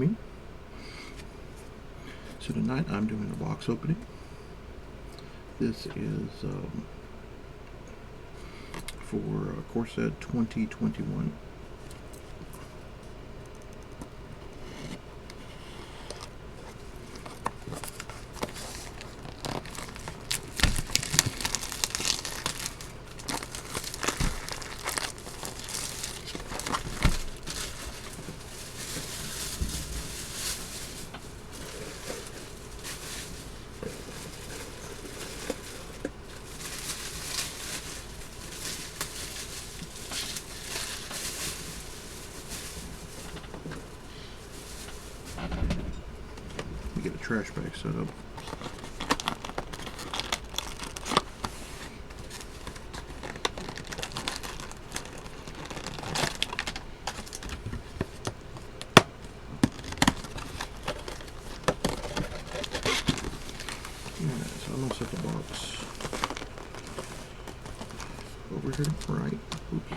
Gaming. So tonight I'm doing a box opening. This is for Core Set 2021. We get a trash bag set up. So I'm going to set the box over here, right? Oops.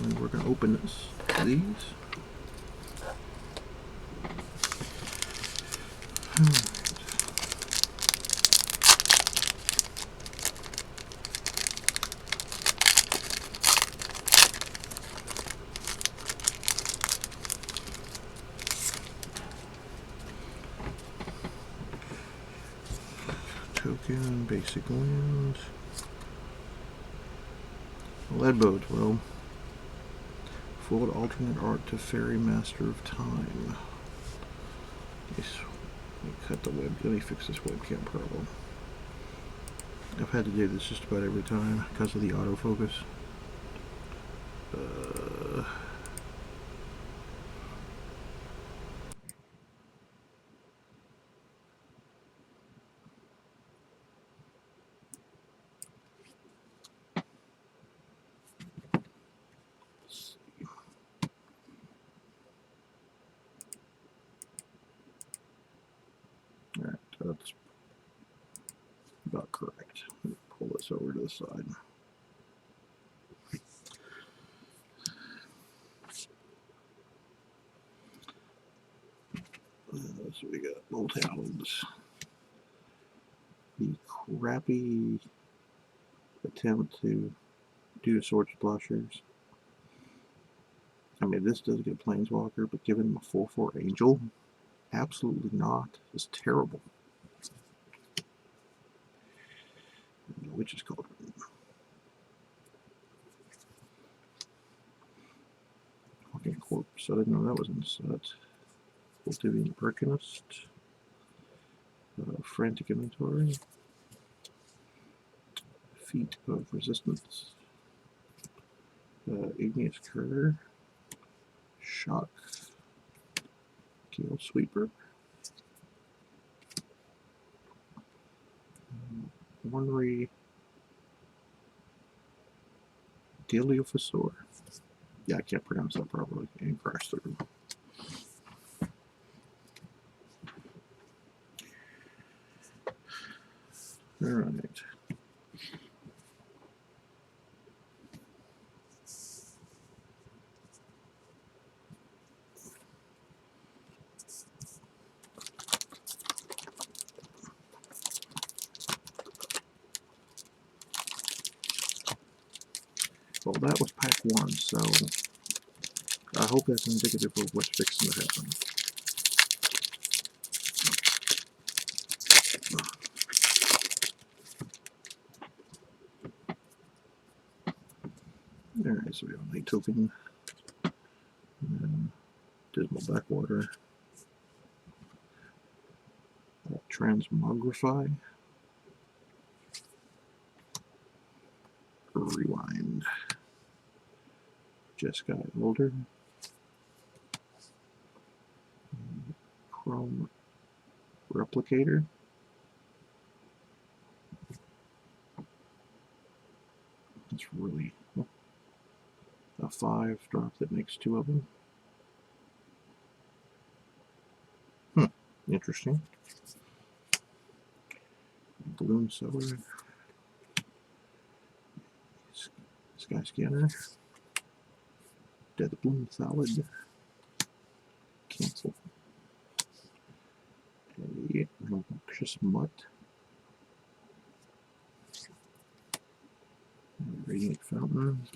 And we're going to open these. Token, basic land. Leadboat, well. Fold alternate art to Fairy Master of Time. Let me cut the web. Let me fix this webcam problem. I've had to do this just about every time because of the autofocus. Alright, that's about correct. Let me pull this over to the side. So we got Bolt-Hounds. The crappy attempt to do Sword Splashers. I mean, this does get Planeswalker, but giving him a 4/4 Angel? Absolutely not. It's terrible. Which is called Walking Corpse. I didn't know that was in set. Voltivian Arcanist. Frantic Inventory. Feet of Resistance. Igneous Cur. Shock. Gale Sweeper. Ornery Deliophosor. Yeah, I can't pronounce that properly. And Crash Through. Alright. Well, that was pack 1, so I hope that's indicative of what's fixing to happen. Alright, so we have Night Token, Dismal Backwater, Transmogrify, Rewind, Jeskai Older, Chrome Replicator, it's really a 5 drop that makes 2 of them. Interesting. Balloon Sower, Sky Scanner, Dead Bloom Salad. Cancel. A Rambunctious Mutt. A Radiant Fountain.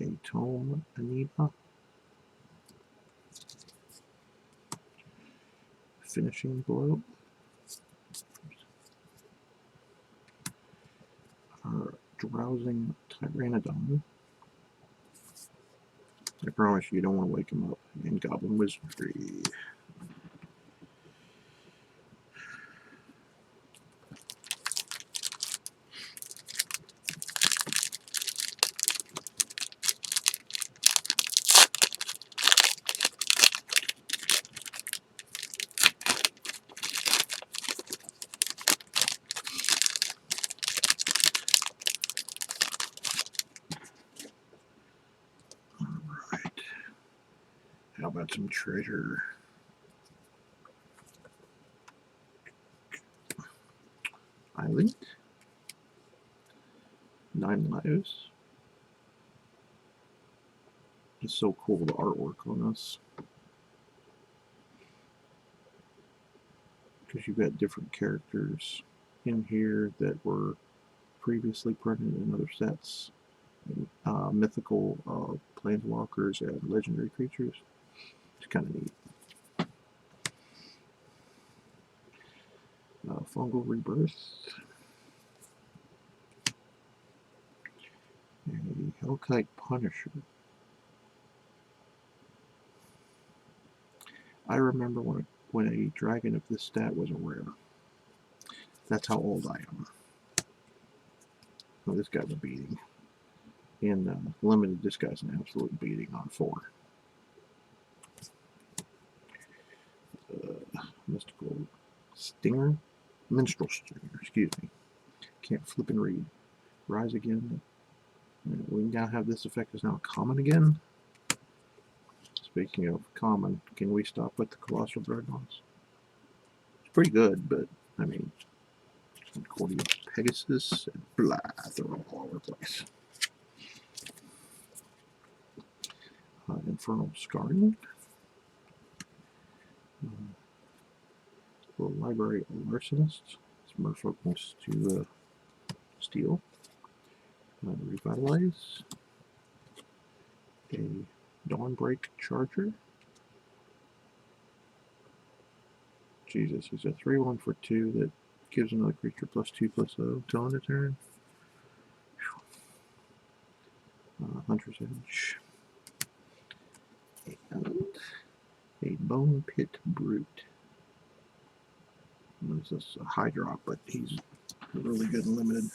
A Tome Amoeba. Finishing Blow. Our Drowsing Pteranodon. I promise you don't want to wake him up. And Goblin Wizardry. Alright. How about some treasure? Island. 9 lives. It's so cool, the artwork on this. Because you've got different characters in here that were previously printed in other sets. Mythical planeswalkers and legendary creatures. It's kind of neat. Fungal Rebirth. A Hellkite Punisher. I remember when a dragon of this stat was a rare. That's how old I am. Well, this guy's a beating. In limited, this guy's an absolute beating on 4. Mystical Stinger? Minstrel Stinger, excuse me. Can't flip and read. Rise again. We now have this effect is now common again. Speaking of common, can we stop with the Colossal Dreadnoughts? It's pretty good, but I mean, Concordia Pegasus and blah, they're all over the place. Infernal Scarring. The Library Larcenist. It's more focused to steal. Revitalize. A Dawnbreak Charger. Jesus, he's a 3/1 for 2 that gives another creature +2/+0 till end of turn. Hunter's Edge. And a Bone Pit Brute. This is a high drop, but he's really good and limited.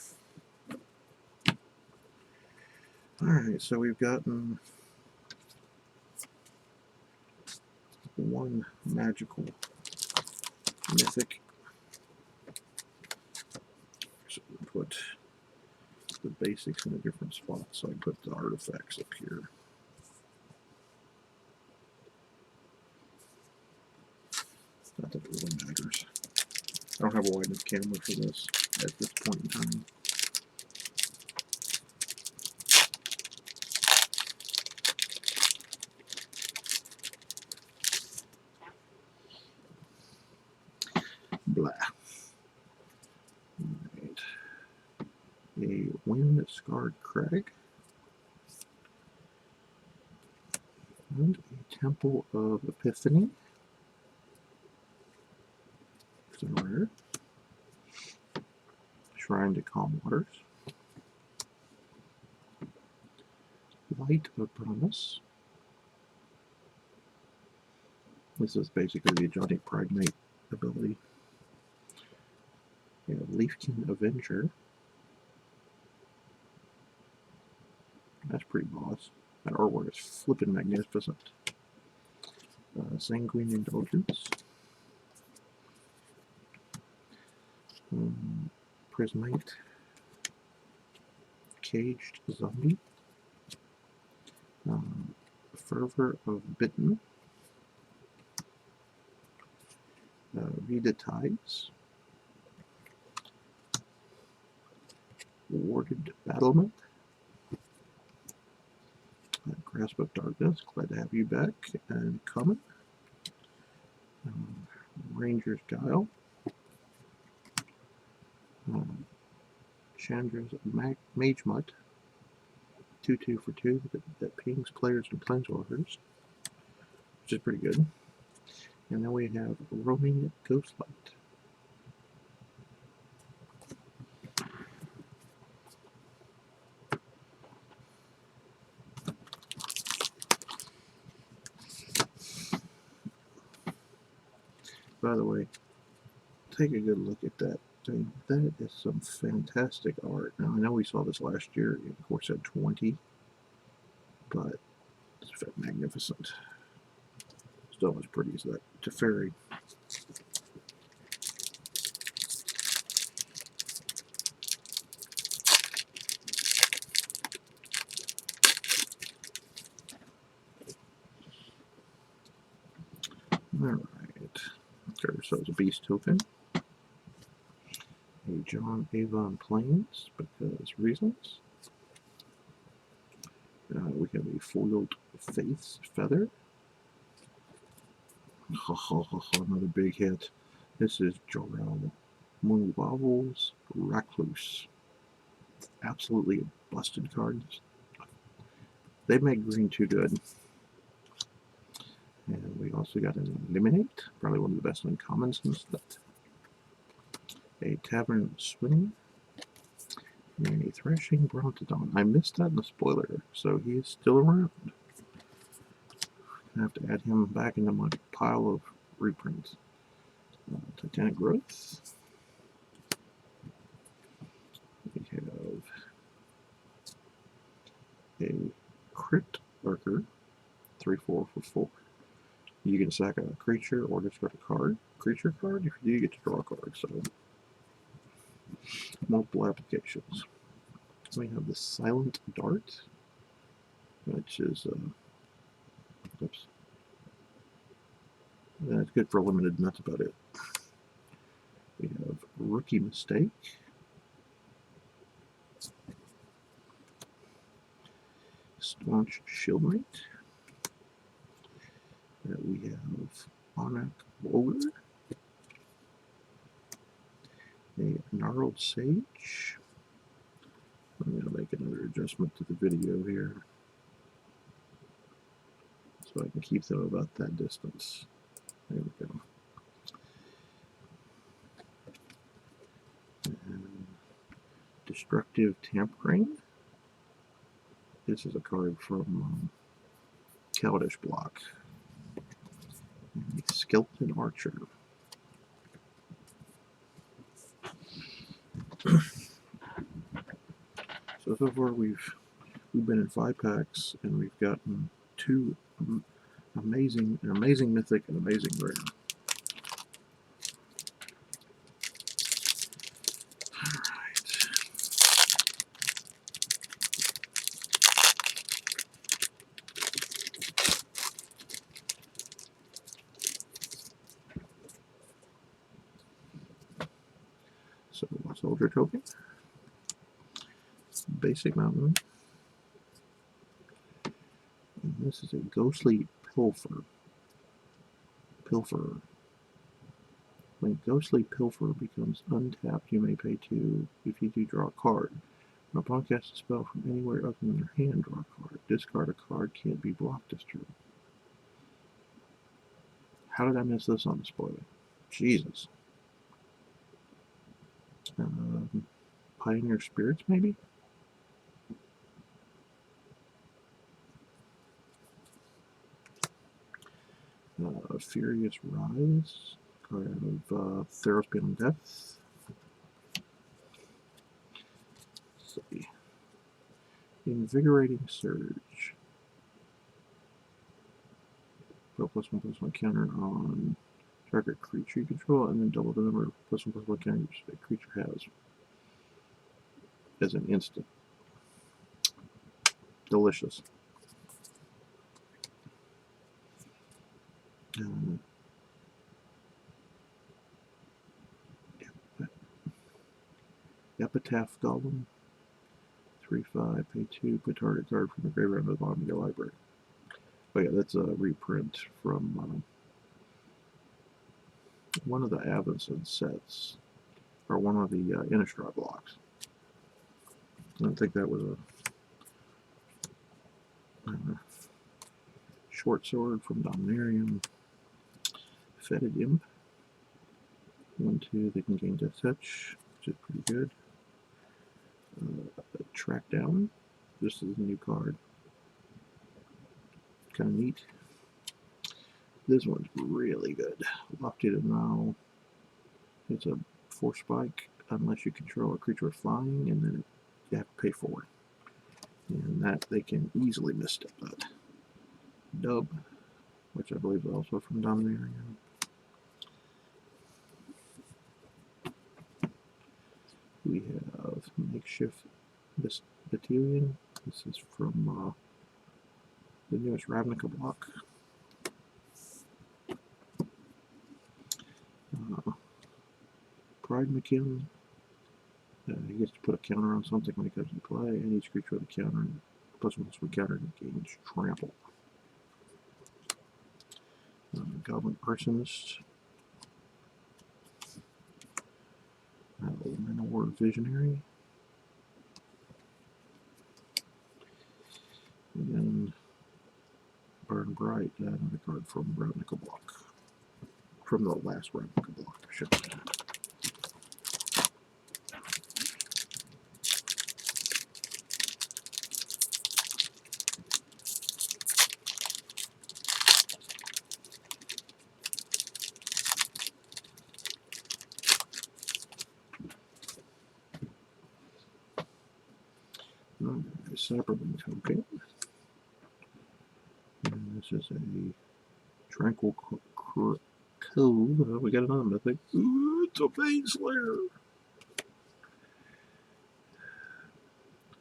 Alright, so we've gotten 1 magical mythic. So we put the basics in a different spot, so I put the artifacts up here. Not that it really matters. I don't have a wide enough camera for this at this point in time. Blah. Alright. A Wind-Scarred Crag. And a Temple of Epiphany. It's a rare. Shrine to Calm Waters. Light of Promise. This is basically the Exotic Prignite ability. Leafkin Avenger. That's pretty boss. That artwork is flippin' magnificent. Sanguine Indulgence. Prismite. Caged Zombie. Fervor of Bitten. Vida Tides. Warded Battlement. Grasp of Darkness, glad to have you back. And Common. Ranger's Guile. Chandra's Mage Mutt. 2/2 for 2 that pings players and planeswalkers, which is pretty good. And then we have Roaming Ghostlight. By the way, take a good look at that. I mean, that is some fantastic art. Now, I know we saw this last year, of course, at 20, but it's magnificent. Still as pretty as that Teferi. Alright. Got ourselves a Beast token. A John Avon Plains, because reasons. We have a foiled Faith's Feather. Another big hit. This is Jor-El Moonwavels Recluse. Absolutely a busted card. They make green too good. And we also got an Eliminate, probably one of the best uncommons in the set. A Tavern Swing. And a Thrashing Brontodon. I missed that in the spoiler, so he is still around. I have to add him back into my pile of reprints. Titanic Growth. We have a Crypt Lurker, 3/4 for 4. You can sack a creature or discard a card. Creature card, if you do, you get to draw a card, so multiple applications. We have the Silent Dart, which is oops. That's good for limited, and that's about it. We have Rookie Mistake. Staunch Shieldmate. We have Monarch Ogre. A Gnarled Sage. I'm going to make another adjustment to the video here so I can keep them about that distance. There we go. And Destructive Tampering. This is a card from Kaladesh block. And a Skeleton Archer. So far we've been in 5 packs and we've gotten 2 amazing mythic and amazing rare. So Soldier Token, Basic Mountain, and this is a Ghostly Pilferer. When Ghostly Pilferer becomes untapped, you may pay 2 if you do draw a card. When upon cast a spell from anywhere other than your hand, draw a card. Discard a card, can't be blocked this turn. How did I miss this on the spoiler? Jesus. Pioneer Spirits, maybe? Furious Rise, card of Theros Beyond Depth. Let's see. Invigorating Surge. Put +1/+1 counter on target creature you control, and then double the number of +1/+1 counters a creature has as an instant. Delicious. Epitaph Golem. 3/5, pay 2, put target card from the graveyard to the bottom of your library. Oh yeah, that's a reprint from one of the Avacyn sets, or one of the Innistrad blocks. I think that was a short sword from Dominarium. Fetid Imp. 1/2, they can gain Death Touch, which is pretty good. Track Down. This is a new card. Kind of neat. This one's really good. Locked it now. It's a Force Spike unless you control a creature flying, and then you have to pay for it. And that they can easily misstep that. Dub, which I believe is also from Dominarium. We have Makeshift Battalion. This is from the newest Ravnica block. Pridemakin. He gets to put a counter on something when he comes into play, and each creature with a counter, +1/+1 counter, gains Trample. Goblin Arsonist. Manowar Visionary. And then Burn Bright, another card from Ravnica block. From the last Ravnica block, I should say. Saproban Token. And this is a Tranquil Cove. We got another mythic. Ooh, it's a Baneslayer.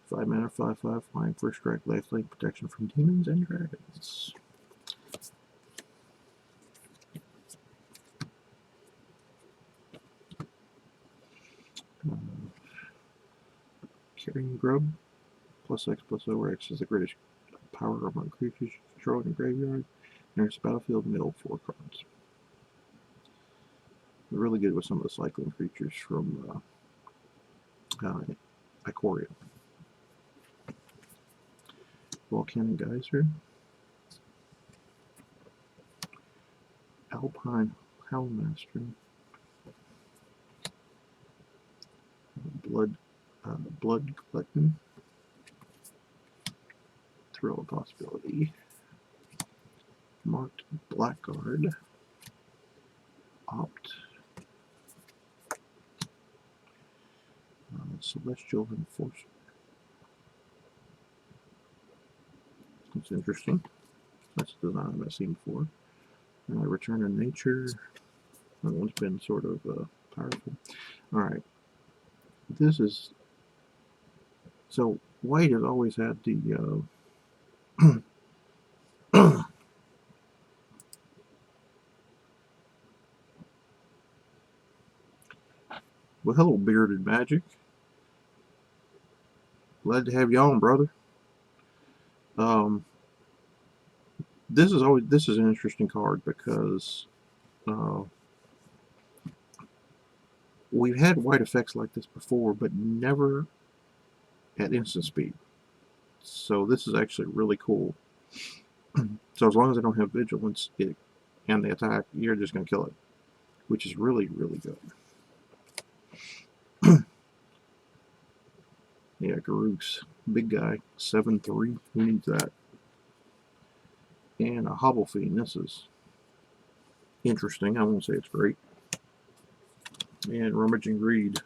5 mana, 5/5, flying, first strike, lifelink, protection from demons and dragons. Carrying Grub. +X/+0/X is the greatest power among creatures you control in the graveyard. Enters the battlefield, middle 4 cards. They're really good with some of the cycling creatures from Ikoria. Volcanic Geyser. Alpine Howlmaster. Blood Glutton. Thrill of Possibility. Marked Blackguard. Opt. Celestial Enforcer. That's interesting. That's the design I've seen before. Return to Nature. That one's been sort of powerful. Alright. This is... So, White has always had the... Well, hello, Bearded Magic. Glad to have you on, brother. This is an interesting card because we've had white effects like this before, but never at instant speed. So this is actually really cool. So as long as I don't have vigilance and the attack, you're just going to kill it, which is really, really good. Yeah, Garruk's big guy, 7/3. Who needs that? And a Hobble Fiend. This is interesting. I won't say it's great. And Rummaging Greed.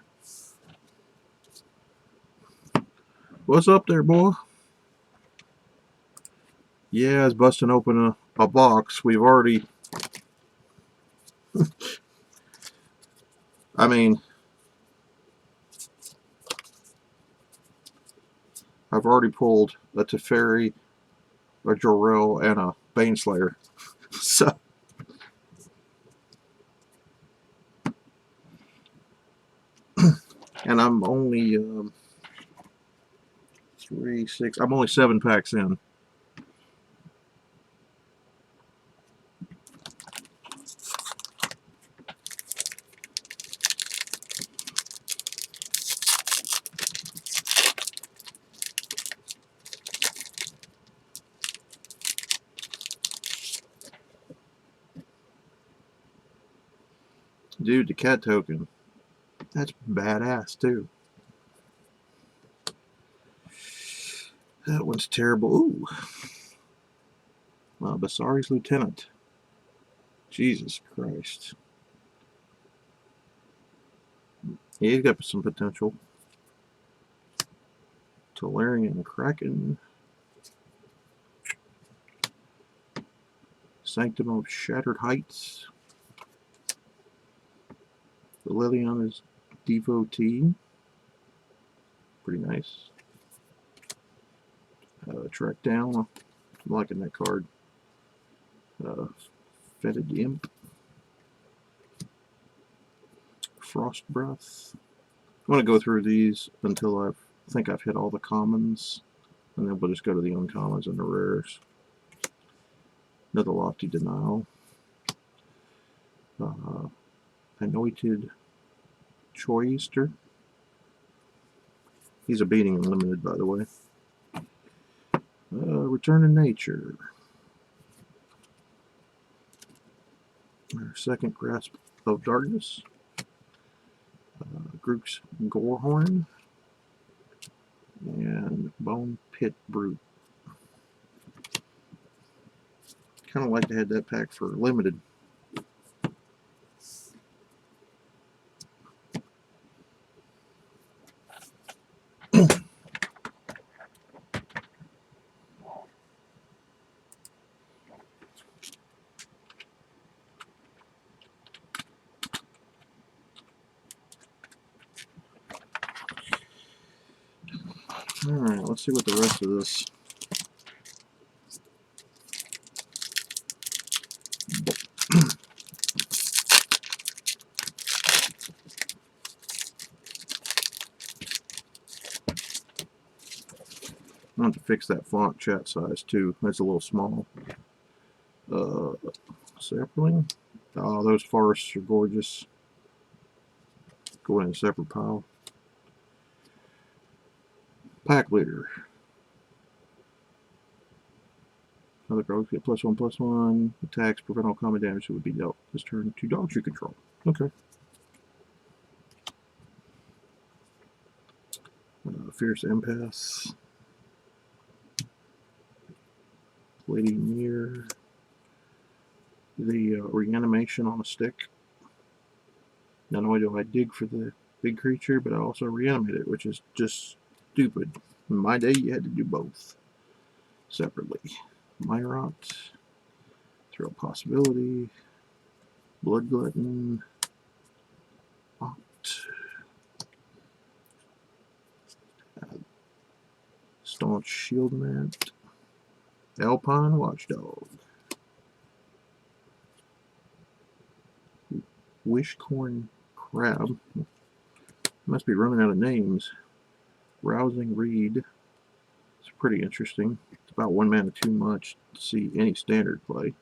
What's up there, boy? Yeah, it's busting open a box. We've already... I mean... I've already pulled a Teferi, a Jorel, and a Baneslayer. So... And I'm only... 3, 6... I'm only 7 packs in. Dude, the cat token. That's badass, too. That one's terrible. Ooh. Basari's Lieutenant. Jesus Christ. Yeah, he's got some potential. Tolarian Kraken. Sanctum of Shattered Heights. The Liliana's Devotee. Pretty nice. Track Down. I'm liking that card. Fetid Imp. Frost Breath. I'm going to go through these until I think I've hit all the commons, and then we'll just go to the uncommons and the rares. Another Lofty Denial. Anointed Choister. He's a beating unlimited, by the way. Return to Nature. Our second Grasp of Darkness. Grook's Gorehorn. And Bone Pit Brute. Kind of like to have that pack for limited. Alright, let's see what the rest of this. I want to fix that font chat size too. That's a little small. Sapling. Oh, those forests are gorgeous. Go in a separate pile. Pack Leader. Other dogs get +1/+1. Attacks prevent all common damage that would be dealt this turn to dogs you control. Okay. Fierce Empath. Lady Near. The reanimation on a stick. Not only do I dig for the big creature, but I also reanimate it, which is just stupid. In my day, you had to do both separately. Myrot. Throw Possibility. Blood Glutton. Opt. Staunch Shield Mat. Alpine Watchdog. Wishcorn Crab. Must be running out of names. Rousing Reed. It's pretty interesting. It's about 1 mana too much to see any standard play.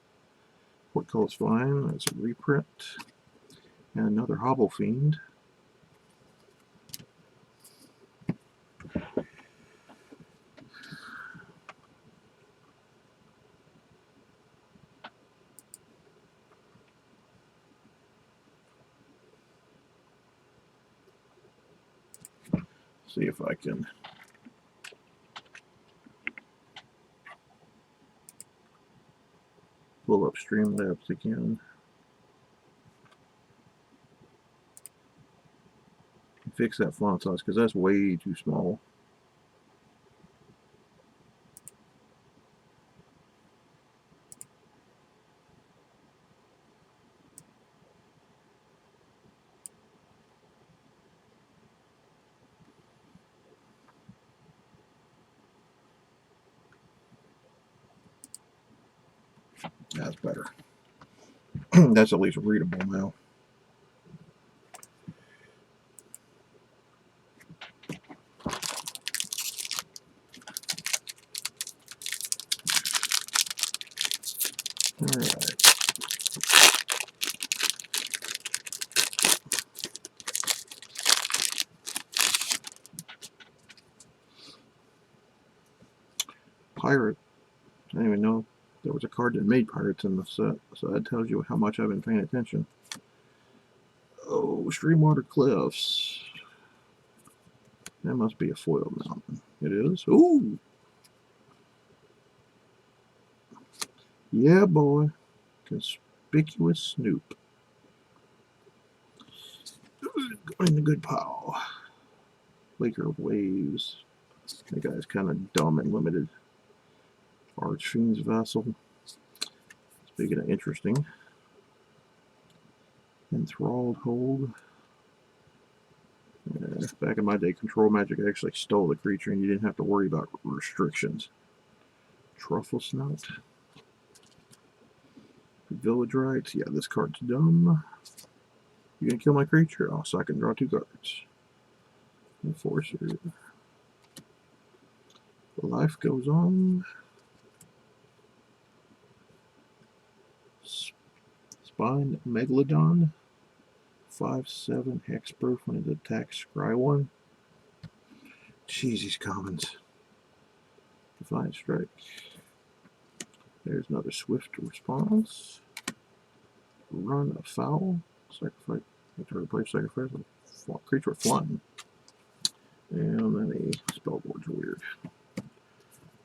Portcullis Vine. That's a reprint. And another Hobble Fiend. See if I can pull up Streamlabs again. Fix that font size because that's way too small. That's better. That's at least readable now. Alright. Pirate. I didn't even know there was a card that made pirates in the set, so that tells you how much I've been paying attention. Oh, Streamwater Cliffs. That must be a foil mountain. It is? Ooh! Yeah, boy. Conspicuous Snoop. Going in the good pile. Laker of Waves. That guy's kind of dumb and limited. Archfiend's Vessel. Speaking of interesting. Enthralled Hold. Back in my day, Control Magic actually stole the creature and you didn't have to worry about restrictions. Truffle Snout. Village Rites. Yeah, this card's dumb. You gonna kill my creature? Oh, so I can draw 2 cards. Enforcer. Life Goes On. Spine Megalodon. 5/7 hexproof when it attacks Scry 1. Jeez, these commons. Defiant Strike. There's another swift response. Run afoul. Sacrifice. To replace sacrifice with creature flying. And then the spellboards are weird.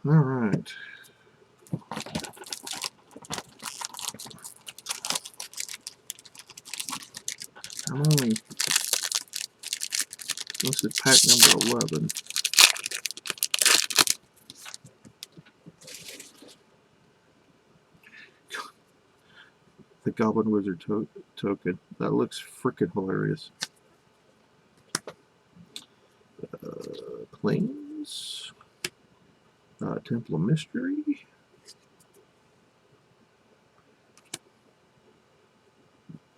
Alright. I'm only. This is pack number 11. The Goblin Wizard token. That looks freaking hilarious. Plains. Temple of Mystery.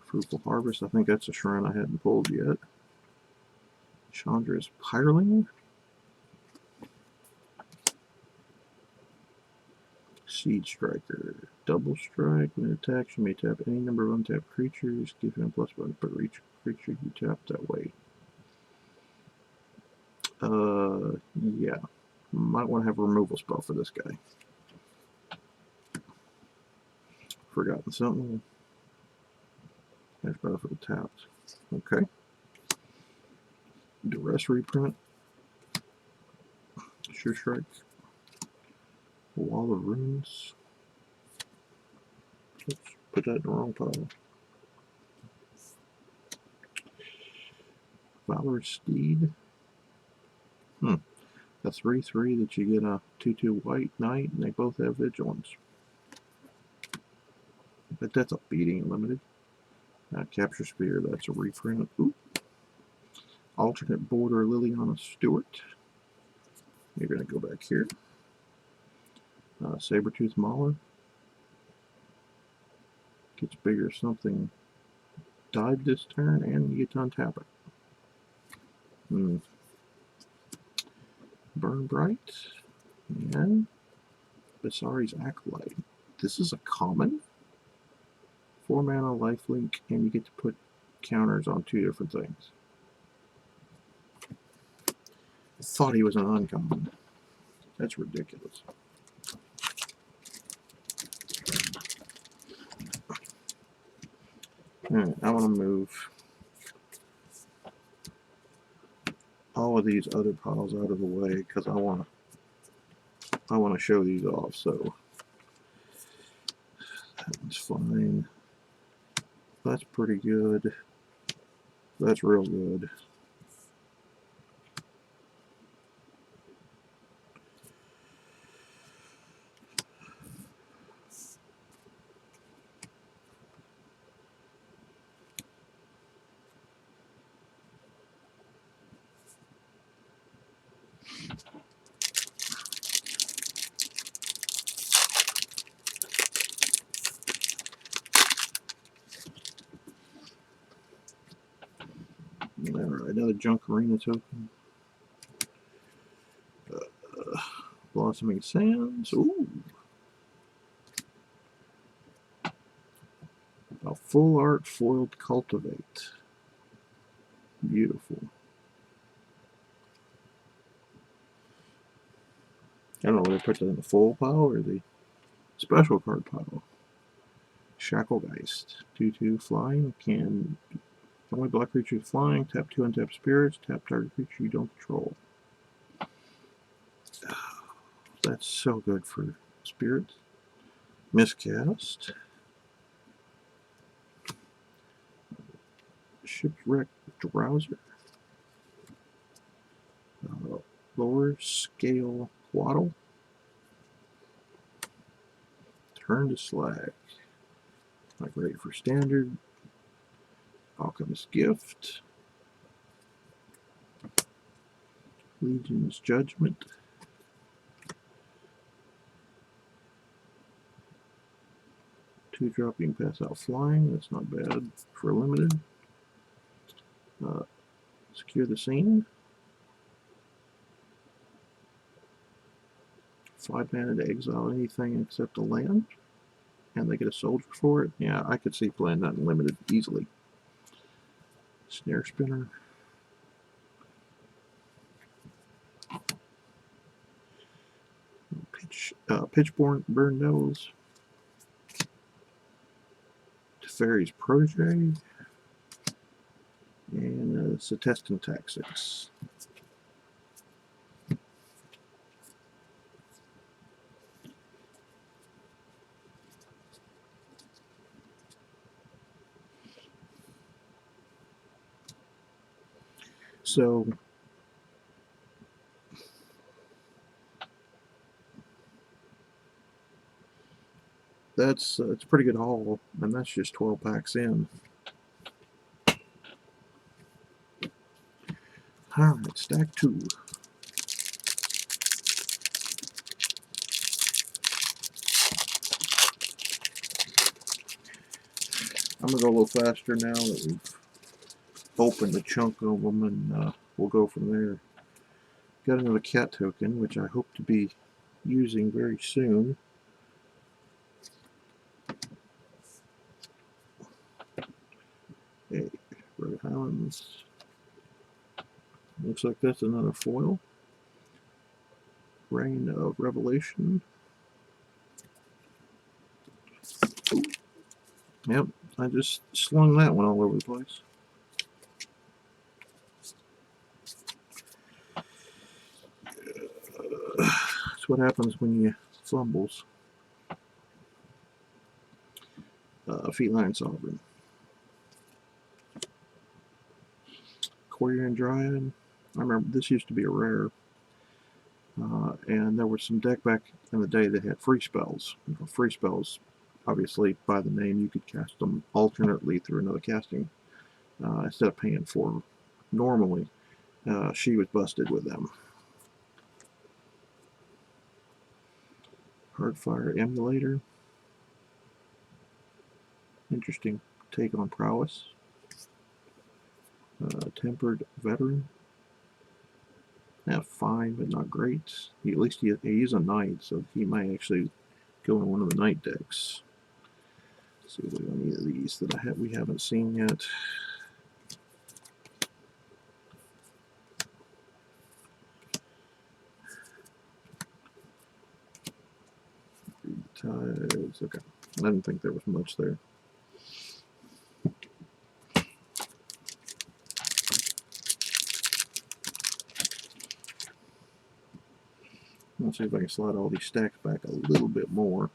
Fruitful Harvest. I think that's a shrine I hadn't pulled yet. Chandra's Pyreling. Siege Striker. Double strike. When it attacks, you may tap any number of untapped creatures. Give him a +1 per each creature you tap that way. Yeah. Might want to have a removal spell for this guy. Forgotten something. That's better for the tapped. Okay. Duress reprint. Sure Strike. Wall of Runes. Oops, put that in the wrong pile. Valor Steed. A 3/3 that you get a 2/2 white knight, and they both have vigilance. But that's a beating limited. Capture Spear, that's a reprint. Ooh. Alternate Border Liliana Stewart. You're going to go back here. Sabertooth Mauler. Gets bigger, something died this turn, and you get to untap it. Burn Bright. And Basari's Acolyte. This is a common. 4 mana lifelink, and you get to put counters on 2 different things. I thought he was an uncommon. That's ridiculous. Alright, I want to move all of these other piles out of the way because I want to show these off. So that one's fine. That's pretty good. That's real good. Alright, another Junk Arena token. Blossoming Sands. Ooh. A full art foiled Cultivate. Beautiful. I don't know whether to put that in the full pile or the special card pile. Shacklegeist. 2/2 flying. Can Only black creatures flying. Tap 2 untap spirits. Tap target creature you don't control. That's so good for spirits. Miscast. Shipwreck Drowser. Lower scale Quaddle. Turn to Slag. Not great for standard. Alchemist Gift. Legion's Judgment. Two dropping pass out flying. That's not bad for a limited. Secure the Scene. 5 mana to exile anything except a land. And they get a soldier for it. Yeah, I could see playing that in limited easily. Snare Spinner. Pitchborn Burn Nose. Teferi's Protege. And Setestan Tactics. So that's it's a pretty good haul, and that's just 12 packs in. Alright, stack 2. I'm going to go a little faster now that we've opened a chunk of them, and we'll go from there. Got another cat token, which I hope to be using very soon. Hey, Red Highlands. Looks like that's another foil. Rain of Revelation. Ooh. Yep, I just slung that one all over the place. That's what happens when you fumbles. Feline Sovereign. Quirion Dryad. I remember this used to be a rare. And there was some deck back in the day that had free spells. Free spells, obviously, by the name, you could cast them alternately through another casting instead of paying for normally. She was busted with them. Hardfire Emulator. Interesting take on prowess. Tempered Veteran. Yeah, fine, but not great. At least he's a knight, so he might actually go in one of the knight decks. Let's see if there's any of these that we haven't seen yet. Tides. Okay, I didn't think there was much there. Let's see if I can slide all these stacks back a little bit more.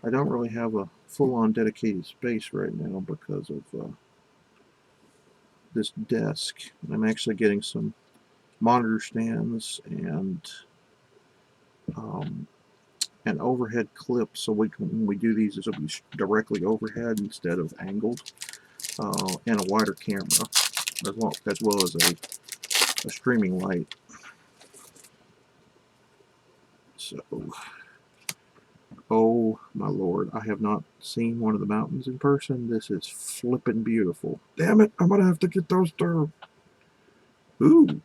I don't really have a full-on dedicated space right now because of this desk. I'm actually getting some monitor stands and an overhead clip, so when we do these, it'll be directly overhead instead of angled, and a wider camera, as well as a streaming light. So, oh my lord, I have not seen one of the mountains in person. This is flippin' beautiful. Damn it, I'm gonna have to get those through. Ooh.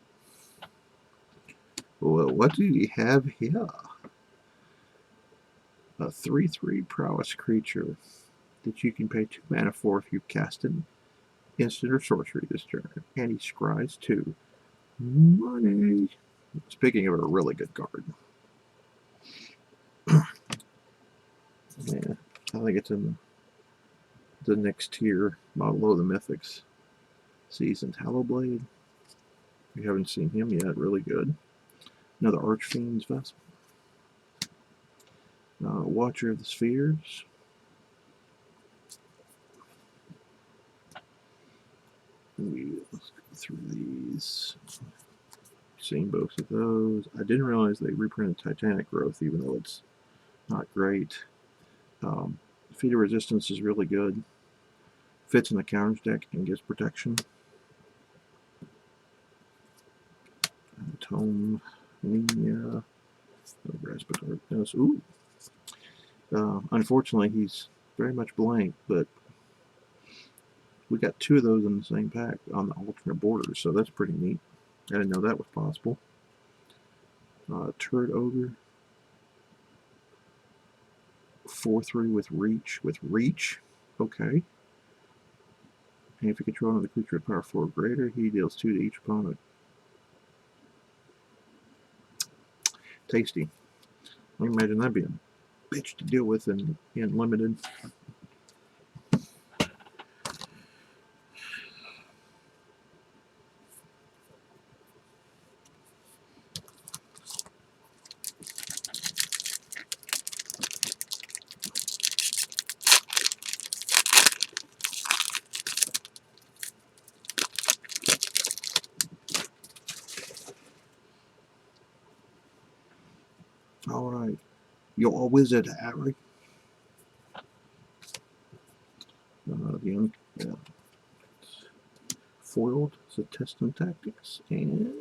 Well, what do we have here? A 3/3 prowess creature that you can pay 2 mana for if you cast an instant or sorcery this turn. And he scries 2. Money. Speaking of a really good card. Yeah, I think it's in the next tier model of the Mythics. Seasoned Hallowblade. We haven't seen him yet. Really good. Another Archfiend's Vessel. Watcher of the Spheres. Let's go through these. Seen both of those. I didn't realize they reprinted Titanic Growth, even though it's not great. Feat of Resistance is really good. Fits in the counters deck and gives protection. Tome, Anemia, Grasp of Darkness. Ooh. Unfortunately, he's very much blank, but we got 2 of those in the same pack on the alternate borders, so that's pretty neat. I didn't know that was possible. Turret Ogre. 4/3 with Reach. With Reach? Okay. And if you control another creature at power 4 or greater, he deals 2 to each opponent. Tasty. I can imagine that being a bitch to deal with in limited. Alright. Your Wizard, Harry. Foiled, so Test and Tactics, and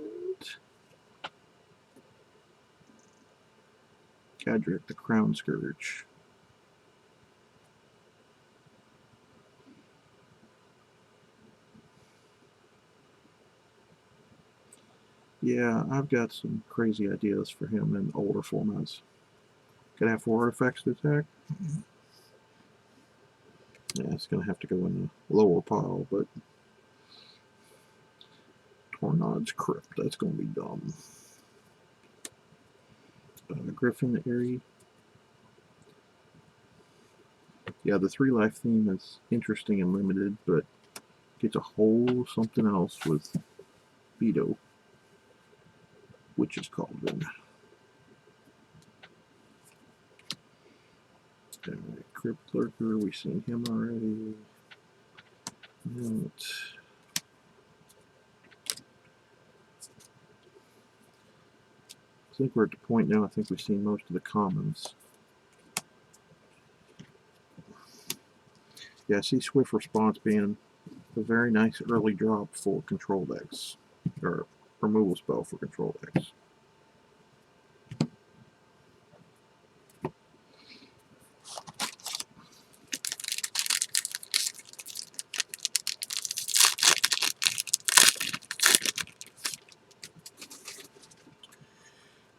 Cadric, the Crown Scourge. Yeah, I've got some crazy ideas for him in older formats. Could have 4 artifacts to attack. Yeah, it's going to have to go in the lower pile, but Tornad's Crypt, that's going to be dumb. Griffin Airy. Yeah, the 3-life theme is interesting and limited, but gets a whole something else with Veto, Witch's Cauldron. Crypt Lurker, we've seen him already. I think we're at the point now, I think we've seen most of the commons. Yeah, I see Swift Response being a very nice early drop for control decks, or removal spell for control decks.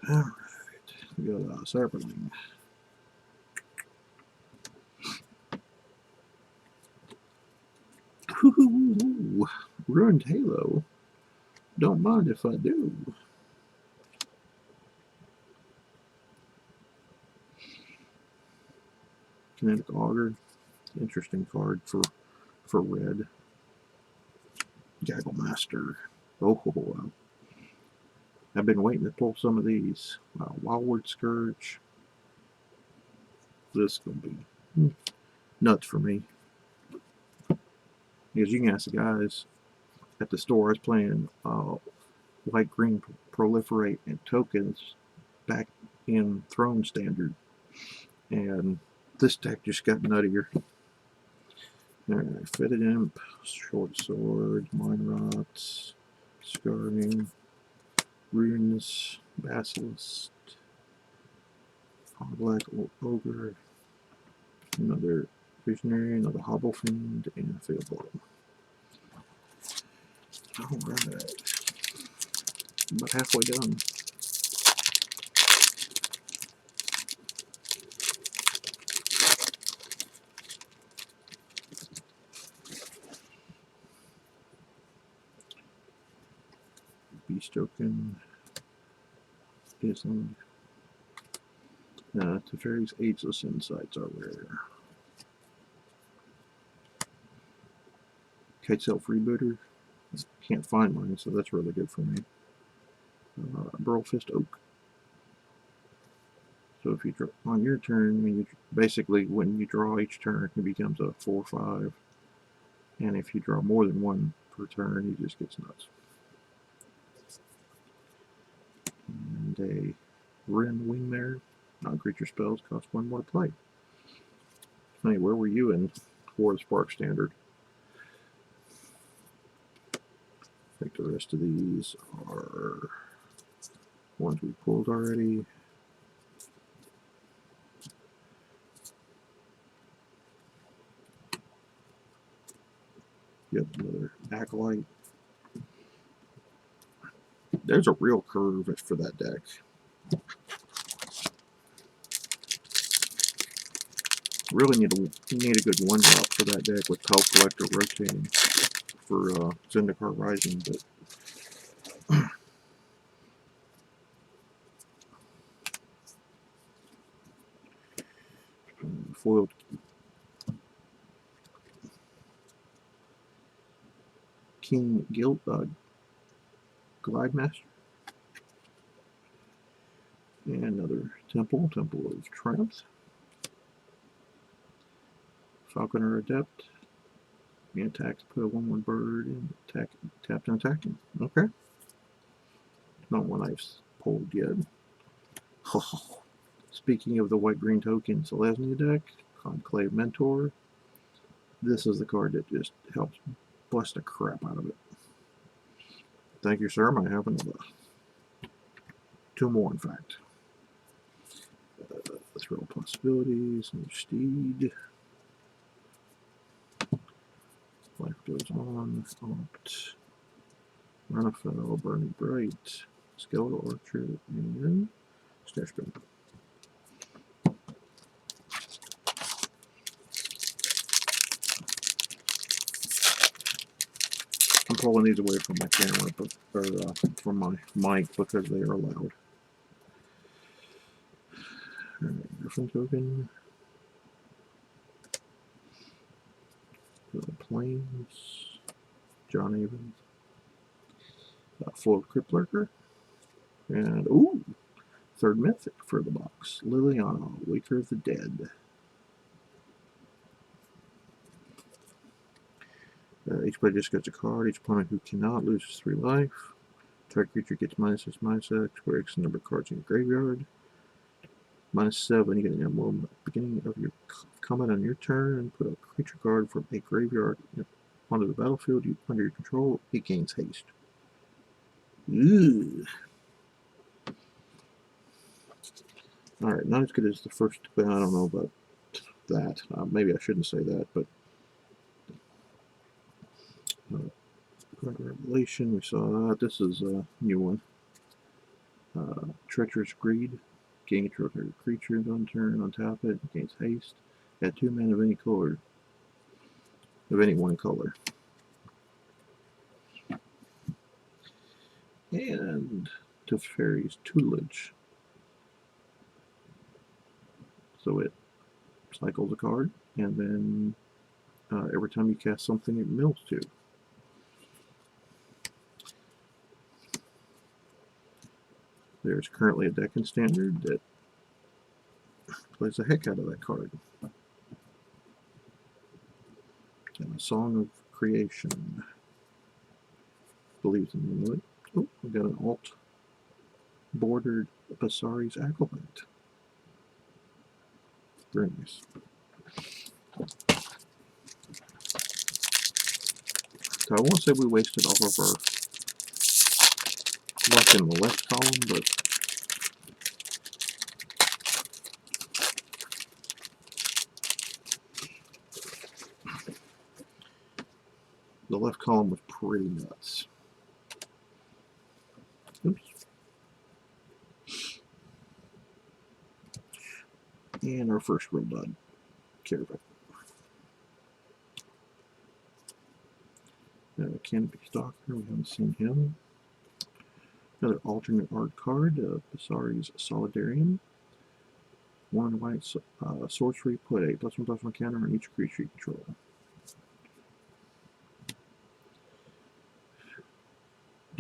Alright, we got Cyberling. Ooh, Ruined Halo. Don't mind if I do. Kinetic Auger. Interesting card for red. Gaggle Master. Oh, wow. I've been waiting to pull some of these. Wildward Scourge. This is going to be nuts for me. Because you can ask the guys at the store, I was playing White Green Proliferate and Tokens back in Throne Standard. And this deck just got nuttier. Alright, Fetid Imp, Short Sword, Mind Rot, Scarring, Runes, Basilisk, Black Ogre, another Visionary, another Hobble Fiend, and a Failed Blow. Alright. About halfway done. Beast Token, Island. Teferi's Ageless Insights are rare. Kitesail Freebooter. Can't find mine, so that's really good for me. Burlfist Oak. So if you draw on your turn, basically when you draw each turn, it becomes a 4/5, and if you draw more than one per turn, he just gets nuts. And a Wren Wingmare. Non-creature spells cost 1 more to play. Hey, where were you in War of the Spark Standard? I think the rest of these are ones we pulled already. Yep, another Acolyte. There's a real curve for that deck. Really need a good one drop for that deck with Pelf Collector rotating for Zendikar Rising, but foiled King Glidemaster. And another Temple of Triumph. Falconer Adept. And attacks, put a 1/1 bird in, attack, tapped and attacking. Okay. Not one I've pulled yet. Speaking of the white-green token Selesnya deck, Conclave Mentor. This is the card that just helps bust the crap out of it. Thank you, sir. I have another. 2 more, in fact. Thrill Possibilities, New Steed. Life Goes On, Opt, Runafel, Burning Bright, Skeletal Orchard, and Stash Bin. I'm pulling these away from my camera, or from my mic because they are loud. Alright, Griffin token. Plains. John Avon. Full Crypt Lurker. And, ooh! 3rd Mythic for the box. Liliana, Waker of the Dead. Each player just gets a card. Each opponent who cannot loses 3 life. Target creature gets -6/-X, where X number of cards in your graveyard. -7, you get an emblem at the beginning of your combat on your turn, and put a creature card from a graveyard onto the battlefield under your control. It gains haste. Ooh. Alright, not as good as the first, but I don't know about that. Maybe I shouldn't say that, but Revelation, we saw that. This is a new one. Treacherous Greed. Gain control of your creature on turn, untap it, gains haste. Add 2 mana of any color. Of any one color. And Teferi's Tutelage. So it cycles a card, and then every time you cast something, it mills 2. There's currently a deck in Standard that plays the heck out of that card. And a Song of Creation. Believes in the name of it. Oh, we got an alt bordered Basari's Acolyte. Very nice. So I won't say we wasted all of our luck in the left column, but the left column was pretty nuts. Oops. And our first real dud, Caravan. Canopy Stalker, we haven't seen him. Another alternate art card, Basari's Solidarium. 1 white sorcery, put a +1/+1 counter on each creature you control.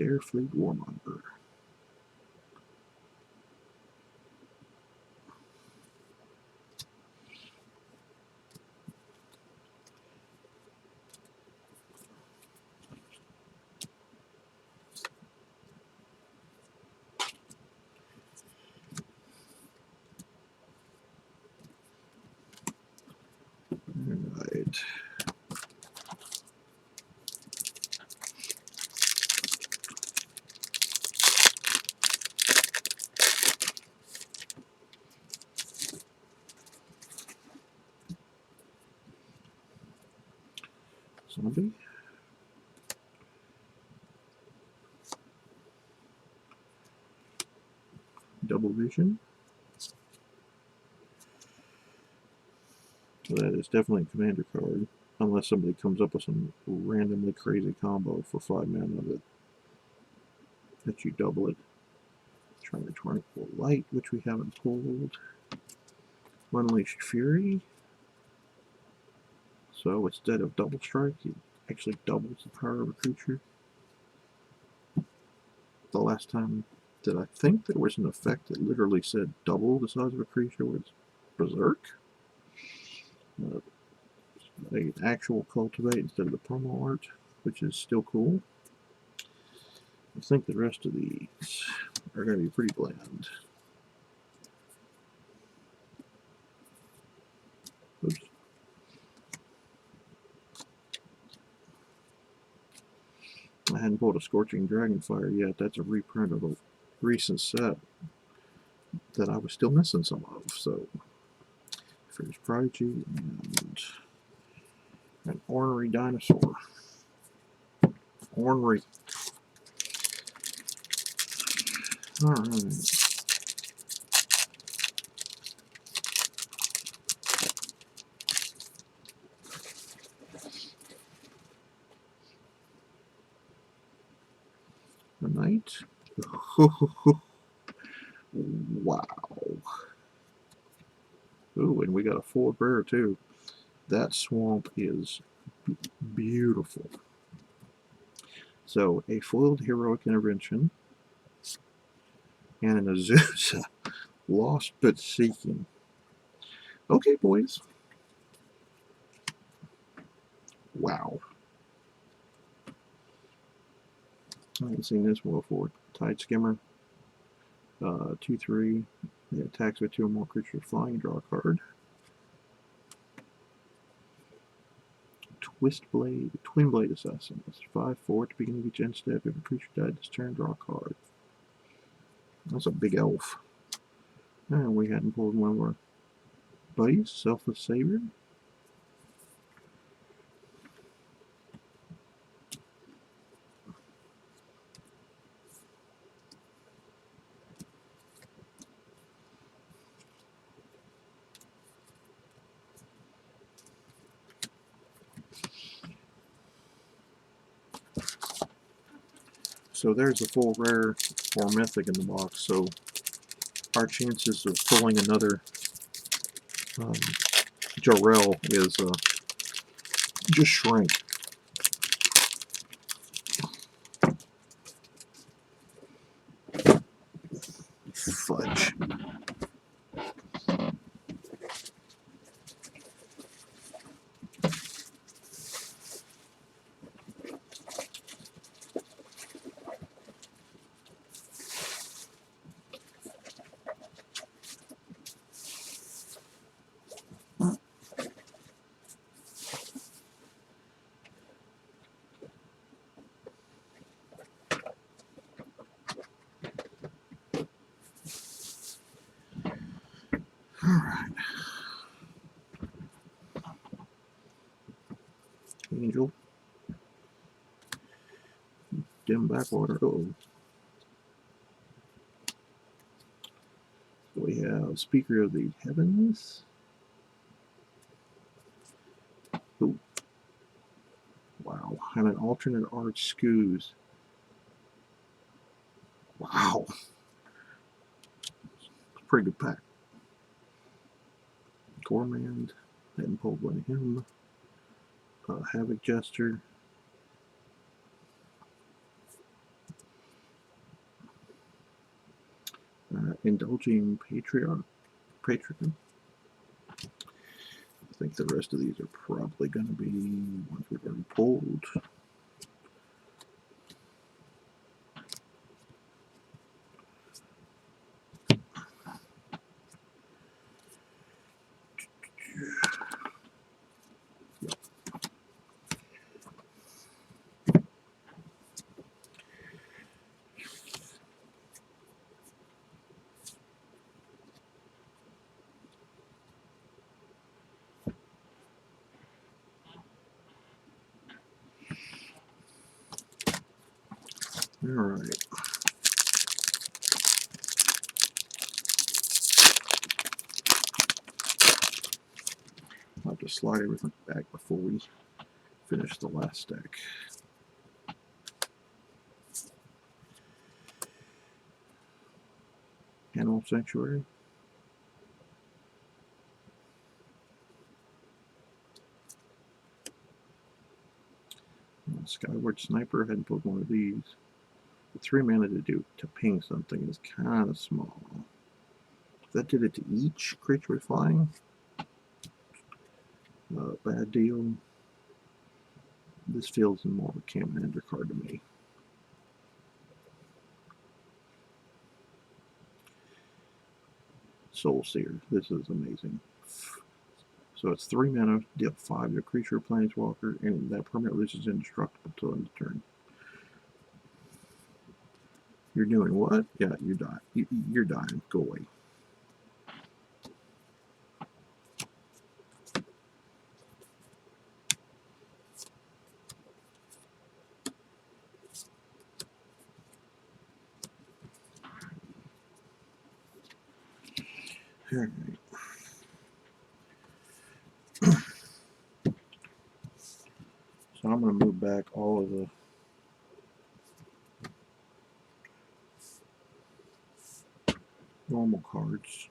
Starfleet Warmonger. Alright. Zombie. Double vision. So that is definitely a commander card, unless somebody comes up with some randomly crazy combo for 5 mana that you double it. Trying to Torrential Light, which we haven't pulled. Unleashed Fury. So instead of double strike, it actually doubles the power of a creature. The last time that I think there was an effect that literally said double the size of a creature was Berserk. An actual cultivate instead of the promo art, which is still cool. I think the rest of these are going to be pretty bland. Oops. I hadn't pulled a Scorching Dragonfire yet. That's a reprint of a recent set that I was still missing some of. So, Fierce Prodigy and an Ornery Dinosaur. Ornery. Alright. A Knight. Wow. Ooh, and we got a foiled rare too. That swamp is beautiful. So, a foiled Heroic Intervention and an Azusa. Lost but Seeking. Okay, boys. Wow. I haven't seen this one before. Tide Skimmer. 2/3. It attacks with 2 or more creatures flying. Draw a card. Twin Blade Assassin. It's 5/4 at the beginning of each end step. If a creature died this turn, draw a card. That's a big elf. And we hadn't pulled one of our buddies, Selfless Savior. So there's a full rare or mythic in the box. So our chances of pulling another Jarrell is just shrink. Fudge. Alright. Angel. Dim Backwater. Uh-oh. We have Speaker of the Heavens. Ooh. Wow. And an alternate art Scoos. Wow. Pretty good pack. Gormand. Hadn't pulled one of him. Havoc Jester. Indulging Patriarch. I think the rest of these are probably going to be ones we've already pulled. All right. I'll have to slide everything back before we finish the last stack. Animal Sanctuary. Skyward Sniper. I hadn't pulled one of these. The 3 mana to ping something is kind of small. If that did it to each creature with flying, bad deal. This feels more of a Commander card to me. Soulseer. This is amazing. So it's 3 mana, deal 5 to a creature or planeswalker, and that permanent loses indestructible till end of turn. You're doing what? Yeah, you die. You're dying. Go away. All right. So I'm going to move back all of the normal cards.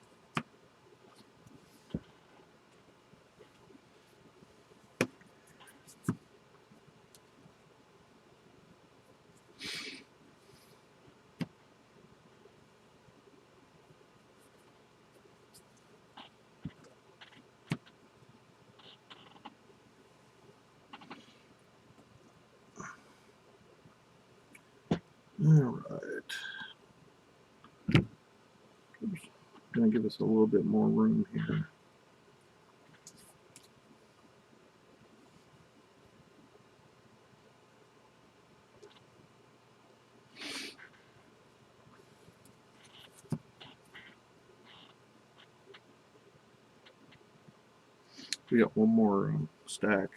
All right. Going to give us a little bit more room here. We got one more stack.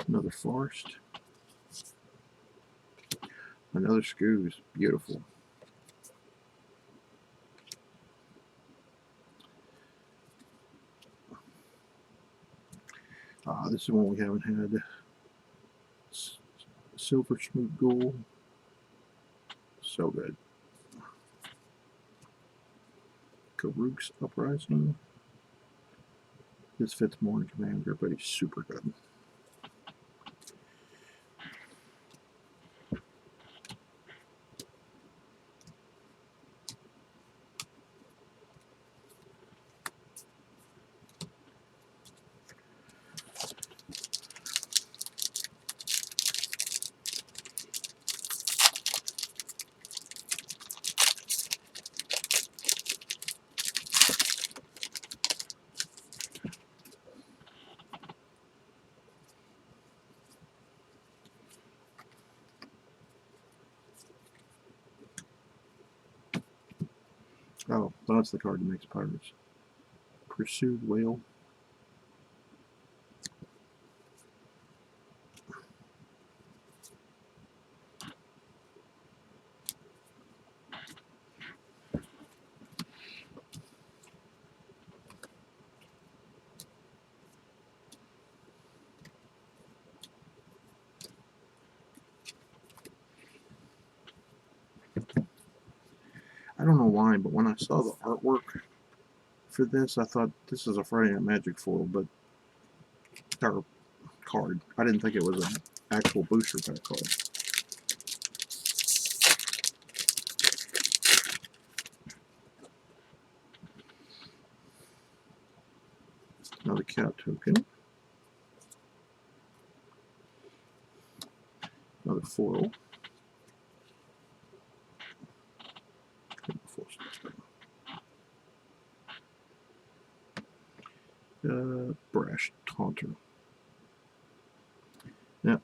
Another Forest. Another Scooze. Beautiful. This is one we haven't had. Silver Smooth Ghoul. So good. Karuk's Uprising. This fits more in Commander, but he's super good. Oh, that's the card that makes Pirates. Pursued whale. I don't know why, but when I saw the artwork for this, I thought this is a Friday Night Magic foil, but or card. I didn't think it was an actual booster pack card. Another cat token. Another foil. Brash Taunter. Now,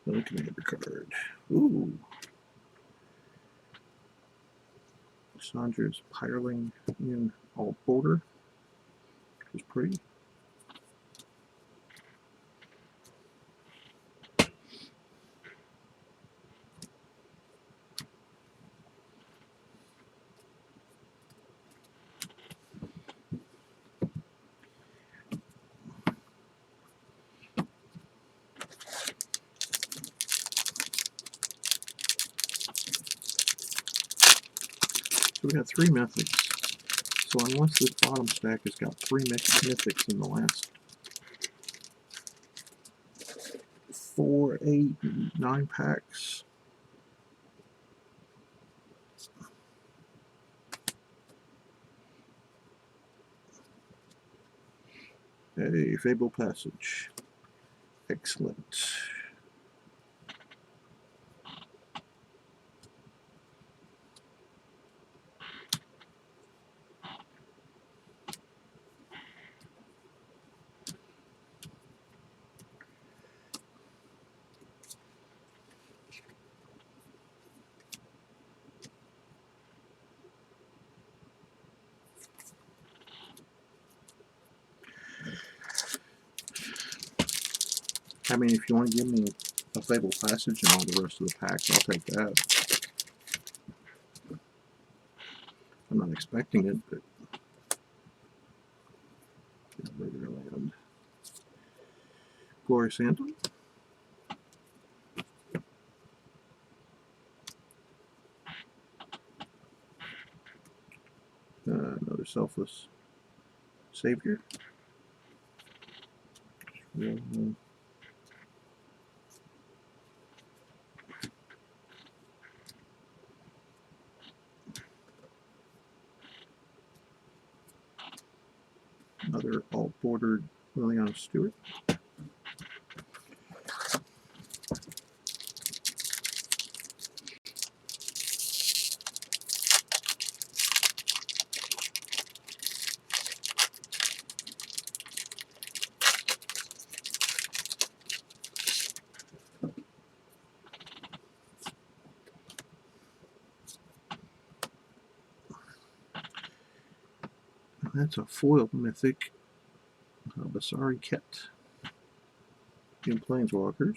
another commander card. Ooh. Sandra's Pyreling in alt border. Which is pretty. So we got 3 mythics. So unless this bottom stack has got 3 mythics in the last 4, 8, 9 packs. Hey, Fable Passage. Excellent. I mean, if you want to give me a Fable Passage and all the rest of the packs, I'll take that. I'm not expecting it, but regular land. Glorious Anthem. Another Selfless Savior. Another alt-bordered Liliana Stewart. That's a foil mythic, Basari Ket in Planeswalkers.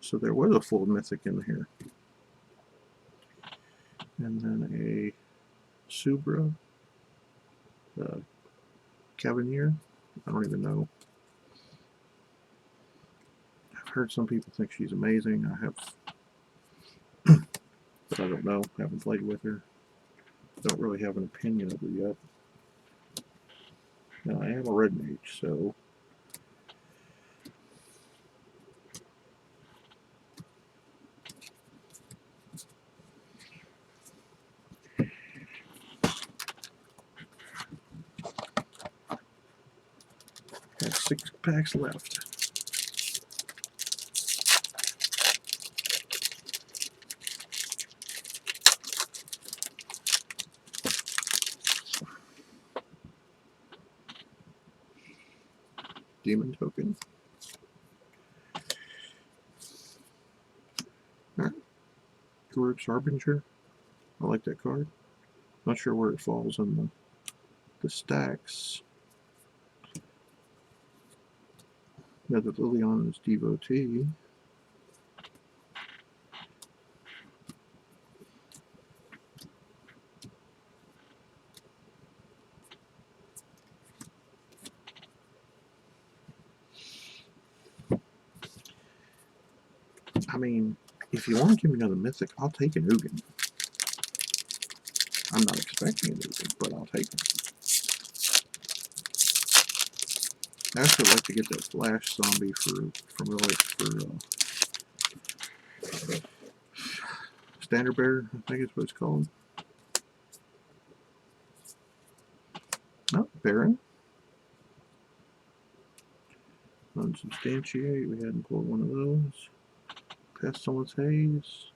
So there was a full mythic in here. And then a Subra Cavalier. I don't even know. I've heard some people think she's amazing. I have, but I don't know. Haven't played with her. Don't really have an opinion of her yet. Now, I am a red mage, so got 6 packs left. Demon token. Garruk's Harbinger, I like that card. Not sure where it falls in the stacks. Another Liliana's Devotee. I mean, if you want to give me another mythic, I'll take an Ugin. I'm not expecting an Ugin, but I'll take it. I actually like to get that Flash Zombie for Standard Bearer, I think is what it's called. Oh, Baron. Unsubstantiate, we hadn't pulled one of those. Pestilence Haze.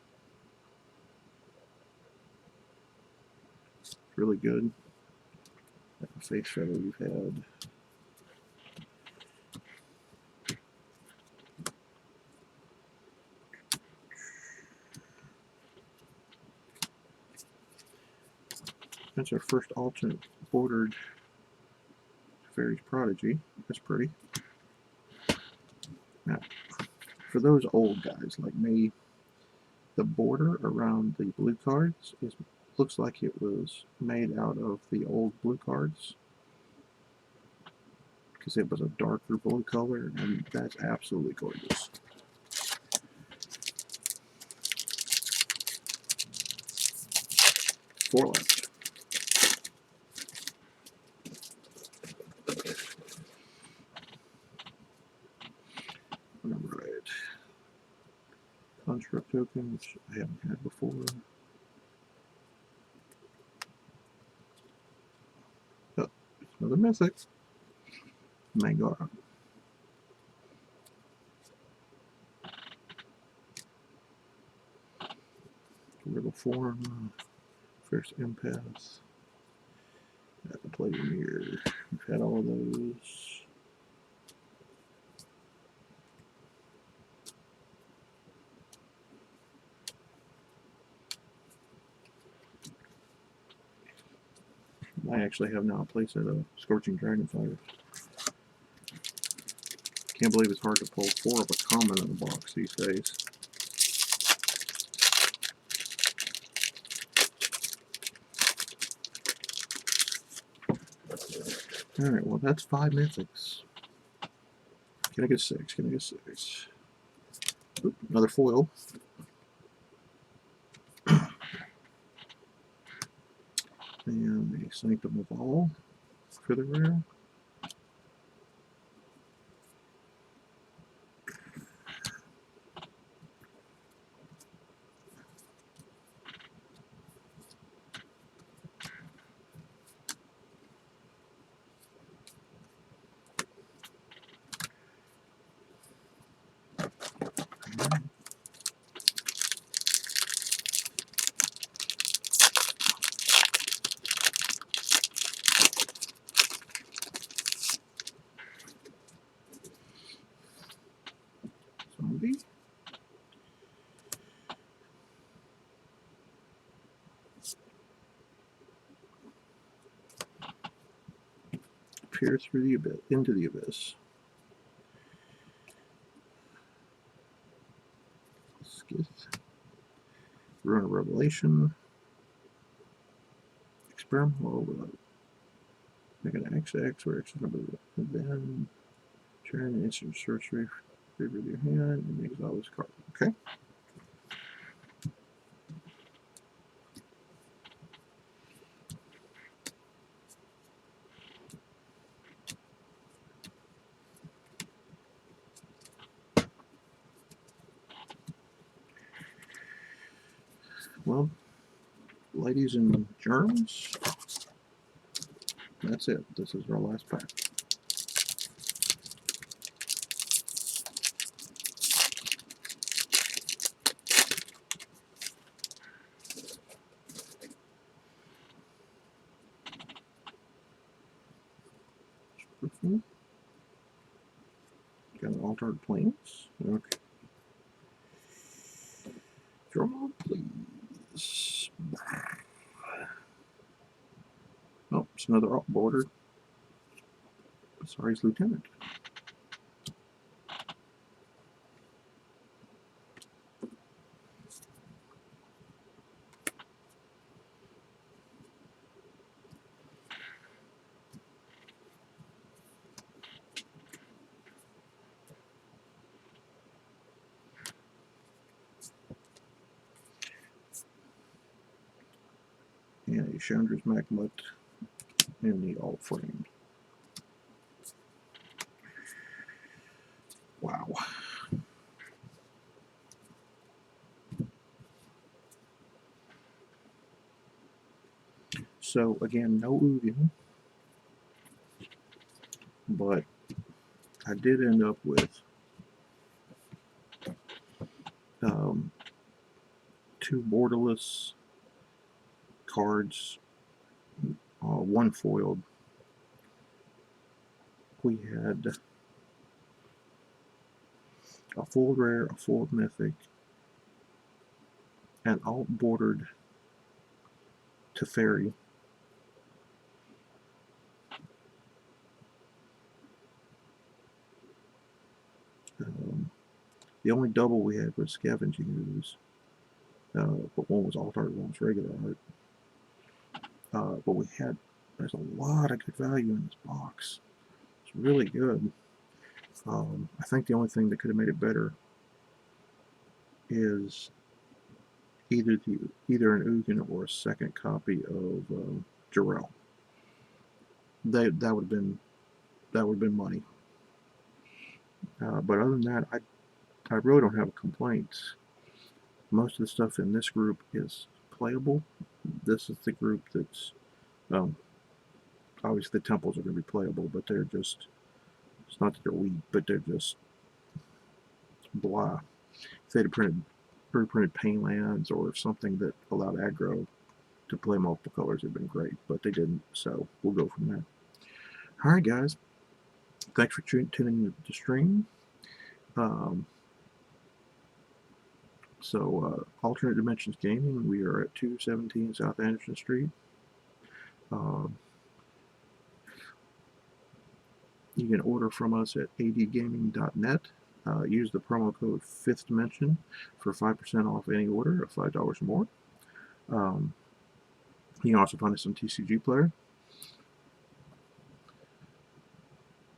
Really good. Face Shadow we've had. That's our first alternate bordered Fairy's Prodigy. That's pretty. Now, for those old guys like me, the border around the blue cards looks like it was made out of the old blue cards because it was a darker blue color, and that's absolutely gorgeous. Four left. Alright. Construct token, which I haven't had before. Oh, another mythic. Mangara. Riddle Form. First Empath. The Plating Mirror. We've had all of those. I actually have now a place at a Scorching Dragonfire. Can't believe it's hard to pull 4 of a common in the box these days. Alright, well that's 5 mythics. Can I get 6? Can I get 6? Oop, another foil. And a Sanctum of All for the rare. Zombie. Peer through the abyss, into the abyss. Skith. Rune of Revelation. Experimental Overload. Make an XX where X is number then turn an instant sorcery favor your hand and exile this card. Okay. Well, ladies and germs, that's it. This is our last pack. Got an Altered Planes. Okay. Drum roll, please. Just another alt border. Sorry, it's Lieutenant. And a Chandra's Magmut in the alt frame. Wow. So again, no Ugin, but I did end up with 2 borderless cards, 1 foiled. We had a foiled rare, a foiled mythic, and alt bordered Teferi. The only double we had was Scavenging Ooze, but one was alt art, one was regular art. But there's a lot of good value in this box. It's really good. I think the only thing that could have made it better is either an Ugin or a second copy of Jarrell. That would have been money. But other than that, I really don't have complaints. Most of the stuff in this group is playable. This is the group that's obviously the temples are going to be playable, but they're just, it's not that they're weak, but they're just blah. If they'd have reprinted Painlands or something that allowed aggro to play multiple colors, it'd been great, but they didn't, so we'll go from there. Alright guys, thanks for tuning in to the stream. Alternate Dimensions Gaming, we are at 217 South Anderson Street. You can order from us at adgaming.net. Use the promo code 5th Dimension for 5% off any order of $5 or more. You can also find us on TCG Player.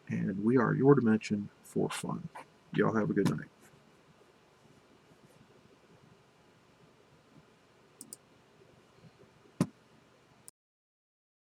And we are your dimension for fun. Y'all have a good night.